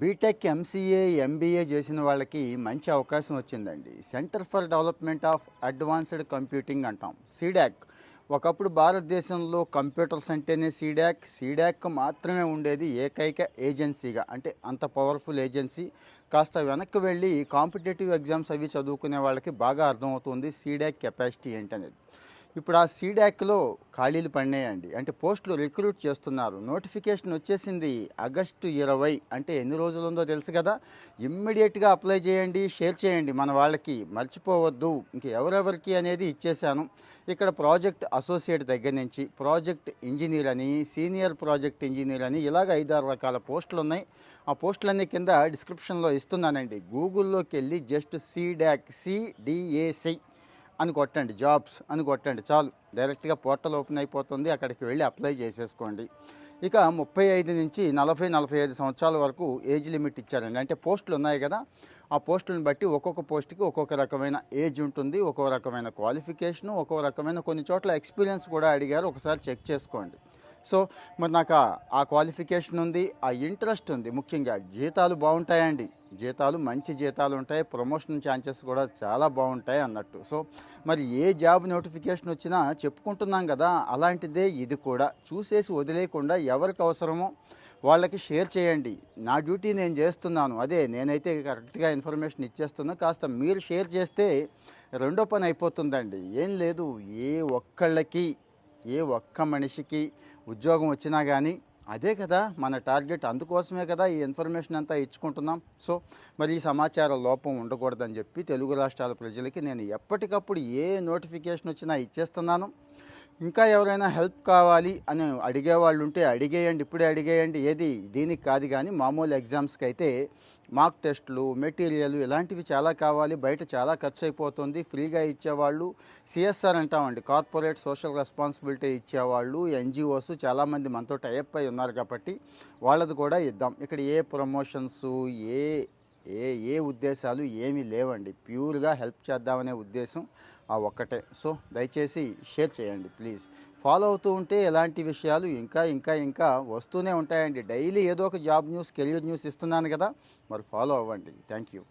BTech, MCA, MBA చేసిన వాళ్ళకి మంచి అవకాశం వచ్చిందండి. Centre for development of advanced computing అంటాం, సీడాక్. ఒకప్పుడు భారతదేశంలో కంప్యూటర్స్ అంటేనే సీడాక్ మాత్రమే ఉండేది ఏకైక ఏజెన్సీగా. అంటే అంత పవర్ఫుల్ ఏజెన్సీ. కాస్త వెనక్కి వెళ్ళి కాంపిటేటివ్ ఎగ్జామ్స్ అవి చదువుకునే వాళ్ళకి బాగా అర్థమవుతుంది సీడాక్ కెపాసిటీ ఏంటనేది. ఇప్పుడు ఆ సీడాక్లో ఖాళీలు పడినాయండి. అంటే పోస్టులు రిక్రూట్ చేస్తున్నారు. నోటిఫికేషన్ వచ్చేసింది ఆగస్టు 20. అంటే ఎన్ని రోజులు ఉందో తెలుసు కదా. ఇమ్మీడియట్గా అప్లై చేయండి, షేర్ చేయండి మన వాళ్ళకి, మర్చిపోవద్దు. ఇంక ఎవరెవరికి అనేది ఇచ్చేశాను. ఇక్కడ ప్రాజెక్ట్ అసోసియేట్ దగ్గర నుంచి ప్రాజెక్ట్ ఇంజనీర్ అని, సీనియర్ ప్రాజెక్ట్ ఇంజనీర్ అని ఇలాగ 5-6 రకాల పోస్టులు ఉన్నాయి. ఆ పోస్టులన్నీ కింద డిస్క్రిప్షన్లో ఇస్తున్నానండి. గూగుల్లోకి వెళ్ళి జస్ట్ సీడాక్, సిడిఏసి అని కొట్టండి, జాబ్స్ అని కొట్టండి, చాలు. డైరెక్ట్గా పోర్టల్ ఓపెన్ అయిపోతుంది. అక్కడికి వెళ్ళి అప్లై చేసేసుకోండి. ఇక 35 నుంచి 40-45 సంవత్సరాల వరకు ఏజ్ లిమిట్ ఇచ్చారండి. అంటే పోస్టులు ఉన్నాయి కదా, ఆ పోస్టులను బట్టి ఒక్కొక్క పోస్టుకి ఒక్కొక్క రకమైన ఏజ్ ఉంటుంది, ఒక్కొక్క రకమైన క్వాలిఫికేషను, ఒక్కొక్క రకమైన కొన్ని చోట్ల ఎక్స్పీరియన్స్ కూడా అడిగారు. ఒకసారి చెక్ చేసుకోండి. సో మరి నాకు ఆ క్వాలిఫికేషన్ ఉంది, ఆ ఇంట్రెస్ట్ ఉంది. ముఖ్యంగా జీతాలు బాగుంటాయండి. జీతాలు మంచి జీతాలు ఉంటాయి, ప్రమోషన్ ఛాన్సెస్ కూడా చాలా బాగుంటాయి అన్నట్టు. సో మరి ఏ జాబ్ నోటిఫికేషన్ వచ్చినా చెప్పుకుంటున్నాం కదా, అలాంటిదే ఇది కూడా. చూసేసి వదిలేయకుండా ఎవరికి అవసరమో వాళ్ళకి షేర్ చేయండి. నా డ్యూటీ నేను చేస్తున్నాను, అదే నేనైతే కరెక్ట్గా ఇన్ఫర్మేషన్ ఇచ్చేస్తున్నా. కాస్త మీరు షేర్ చేస్తే రెండో పని అయిపోతుందండి. ఏం లేదు, ఏ ఒక్కళ్ళకి, ఏ ఒక్క మనిషికి ఉద్యోగం వచ్చినా కానీ అదే కదా మన టార్గెట్. అందుకోసమే కదా ఈ ఇన్ఫర్మేషన్ అంతా ఇచ్చుకుంటున్నాం. సో మరి ఈ సమాచార లోపం ఉండకూడదని చెప్పి తెలుగు రాష్ట్రాల ప్రజలకి నేను ఎప్పటికప్పుడు ఏ నోటిఫికేషన్ వచ్చినా ఇచ్చేస్తున్నాను. ఇంకా ఎవరైనా హెల్ప్ కావాలి అని అడిగేవాళ్ళు ఉంటే అడిగేయండి, ఇప్పుడే అడిగేయండి. ఏది దీనికి కాదు, కానీ మామూలు ఎగ్జామ్స్కి అయితే మాక్ టెస్టులు, మెటీరియల్ ఇలాంటివి చాలా కావాలి. బయట చాలా ఖర్చు అయిపోతుంది. ఫ్రీగా ఇచ్చేవాళ్ళు సిఎస్ఆర్ అంటామండి, కార్పొరేట్ సోషల్ రెస్పాన్సిబిలిటీ ఇచ్చేవాళ్ళు, ఎన్జిఓస్ చాలామంది మనతో టైఅప్ అయి ఉన్నారు కాబట్టి వాళ్ళది కూడా ఇద్దాం. ఇక్కడ ఏ ప్రమోషన్స్, ఏ ఏ ఏ ఉద్దేశాలు ఏమీ లేవండి. ప్యూర్గా హెల్ప్ చేద్దామనే ఉద్దేశం ఆ ఒక్కటే. సో దయచేసి షేర్ చేయండి ప్లీజ్. ఫాలో అవుతూ ఉంటే ఎలాంటి విషయాలు ఇంకా ఇంకా ఇంకా వస్తూనే ఉంటాయండి. డైలీ ఏదో ఒక జాబ్ న్యూస్, కెరియర్ న్యూస్ ఇస్తున్నాను కదా, మరి ఫాలో అవ్వండి. Thank you.